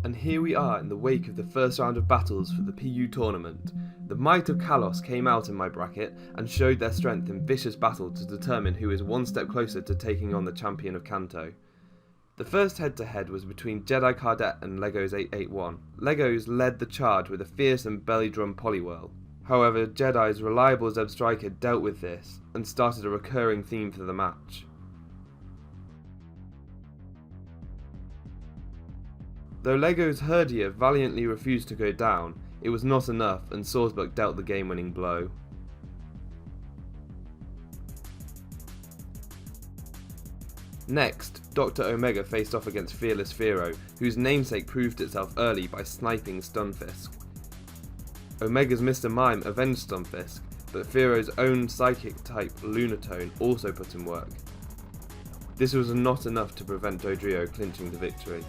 And here we are in the wake of the first round of battles for the PU tournament. The might of Kalos came out in my bracket and showed their strength in vicious battle to determine who is one step closer to taking on the champion of Kanto. The first head-to-head was between Jedi Cardet and Legos 881. Legos led the charge with a fearsome belly drum polywhirl. However, Jedi's reliable Zeb Striker dealt with this and started a recurring theme for the match. Though Legos Herdia valiantly refused to go down, it was not enough and Sawsbuck dealt the game-winning blow. Next, Dr. Omega faced off against Fearless Firo, whose namesake proved itself early by sniping Stunfisk. Omega's Mr. Mime avenged Stunfisk, but Firo's own psychic-type Lunatone also put in work. This was not enough to prevent Dodrio clinching the victory.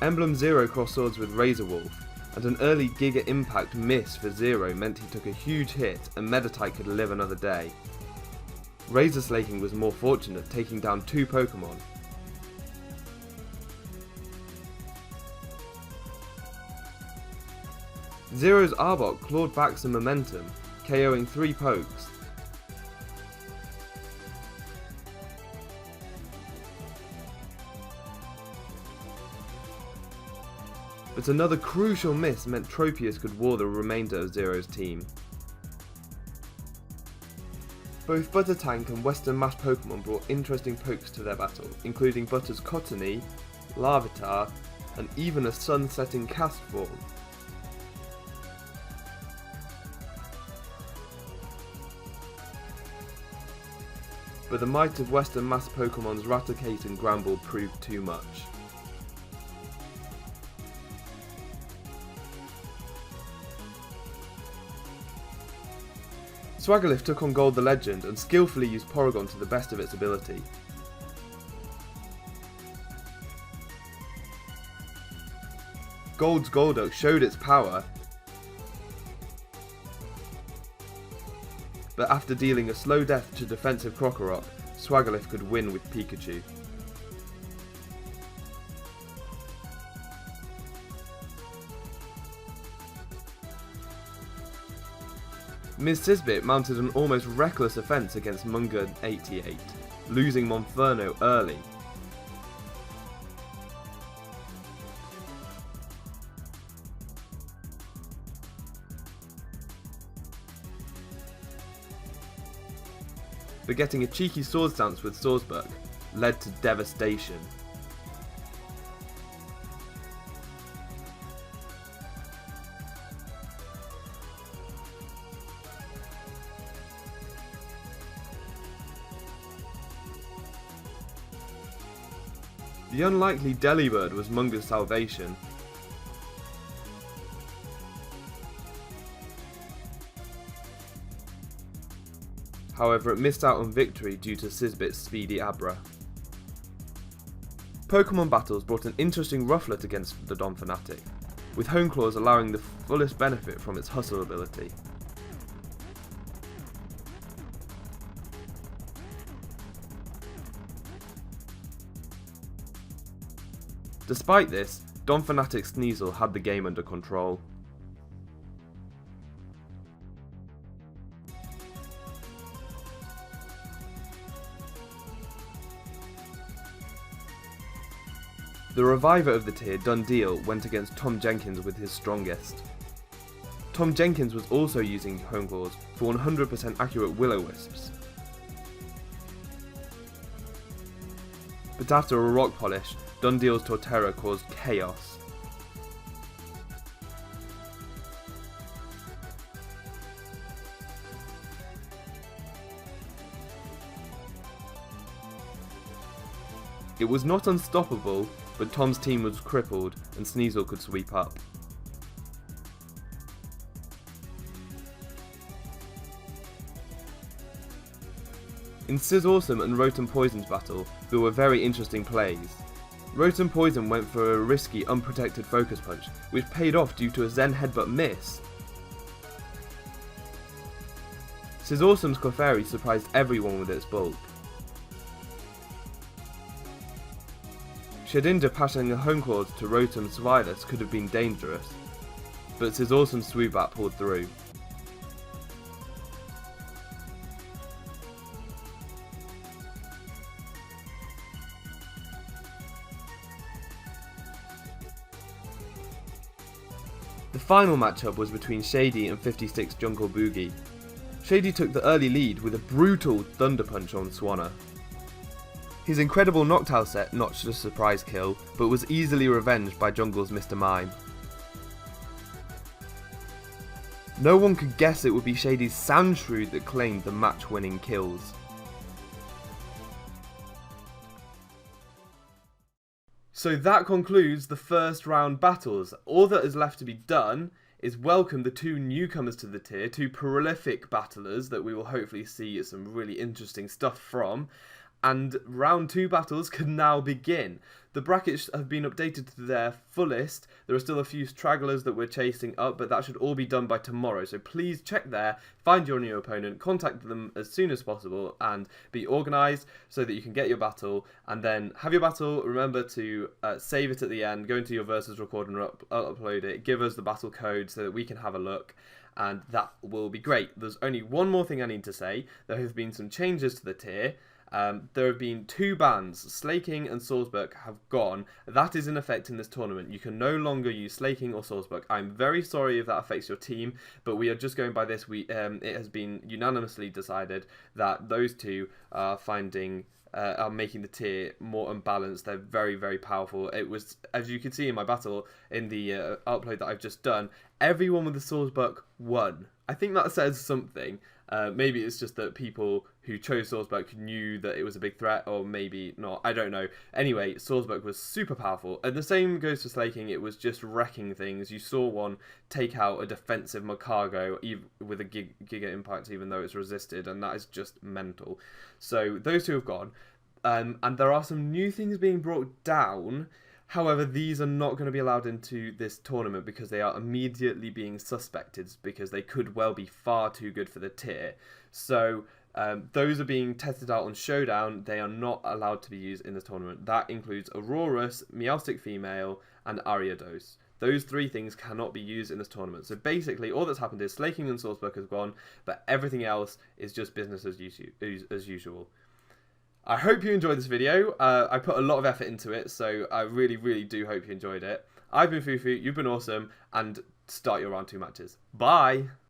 Emblem Zero crossed swords with Razor Wolf, and an early Giga Impact miss for Zero meant he took a huge hit and Meditite could live another day. Razor Slaking was more fortunate, taking down 2 Pokemon. Zero's Arbok clawed back some momentum, KOing 3 pokes. But another crucial miss meant Tropius could war the remainder of Zero's team. Both Buttertank and Western Mash Pokemon brought interesting pokes to their battle, including Butter's Cottonee, Larvitar, and even a sun-setting Castform. But the might of Western Mass Pokemon's Raticate and Gramble proved too much. Swaggerlift took on Gold the Legend and skillfully used Porygon to the best of its ability. Gold's Golduck showed its power, but after dealing a slow death to defensive Krokorok, Swaggerlift could win with Pikachu. Ms. Sisbit mounted an almost reckless offence against Munga 88, losing Monferno early. But getting a cheeky sword stance with Sawsbuck led to devastation. The unlikely Delibird was Munga's salvation. However, it missed out on victory due to Sisbit's speedy Abra. Pokemon battles brought an interesting Rufflet against the Don Fanatic, with Honeclaws allowing the fullest benefit from its hustle ability. Despite this, Don Fanatic Sneasel had the game under control. The reviver of the tier, Dundeel, went against Tom Jenkins with his strongest. Tom Jenkins was also using Honeclaws for 100% accurate Will-O-Wisps. But after a rock polish, Dundeel's Torterra caused chaos. It was not unstoppable, but Tom's team was crippled and Sneasel could sweep up. In Sizzawesome and Rotom Poison's battle, there were very interesting plays. Rotom Poison went for a risky, unprotected Focus Punch, which paid off due to a Zen Headbutt miss. Sizzawesome's Clefairy surprised everyone with its bulk. Shedinja passing a home clause to Rotom Swilis could have been dangerous, but his awesome Swoobat pulled through. The final matchup was between Shady and 56 Jungle Boogie. Shady took the early lead with a brutal Thunder Punch on Swanna. His incredible Noctowl set notched a surprise kill, but was easily revenged by Jungle's Mr. Mime. No one could guess it would be Shady's Sandshrew that claimed the match-winning kills. So that concludes the first round battles. All that is left to be done is welcome the two newcomers to the tier, two prolific battlers that we will hopefully see some really interesting stuff from. And round 2 battles can now begin. The brackets have been updated to their fullest. There are still a few stragglers that we're chasing up, but that should all be done by tomorrow. So please check there, find your new opponent, contact them as soon as possible, and be organised so that you can get your battle. And then have your battle, remember to save it at the end, go into your versus record and upload it, give us the battle code so that we can have a look. And that will be great. There's only one more thing I need to say. There have been some changes to the tier. There have been 2 bans. Slaking and Sawsbuck have gone. That is in effect in this tournament. You can no longer use Slaking or Sawsbuck. I'm very sorry if that affects your team, but we are just going by this. It has been unanimously decided that those 2 are making the tier more unbalanced. They're very, very powerful. It was, as you can see in my battle, in the upload that I've just done, everyone with the Sawsbuck won. I think that says something. Maybe it's just that people who chose Sawsbuck knew that it was a big threat, or maybe not. I don't know. Anyway, Sawsbuck was super powerful. And the same goes for Slaking. It was just wrecking things. You saw one take out a defensive Macargo with a Giga Impact, even though it's resisted, and that is just mental. So those 2 have gone. And there are some new things being brought down. However, these are not going to be allowed into this tournament because they are immediately being suspected because they could well be far too good for the tier. So those are being tested out on Showdown. They are not allowed to be used in this tournament. That includes Aurorus, Meowstic Female, and Ariados. Those 3 things cannot be used in this tournament. So basically, all that's happened is Slaking and Sawsbuck has gone, but everything else is just business as usual. I hope you enjoyed this video. I put a lot of effort into it, so I really, really do hope you enjoyed it. I've been Foofoo, you've been awesome, and start your round 2 matches. Bye!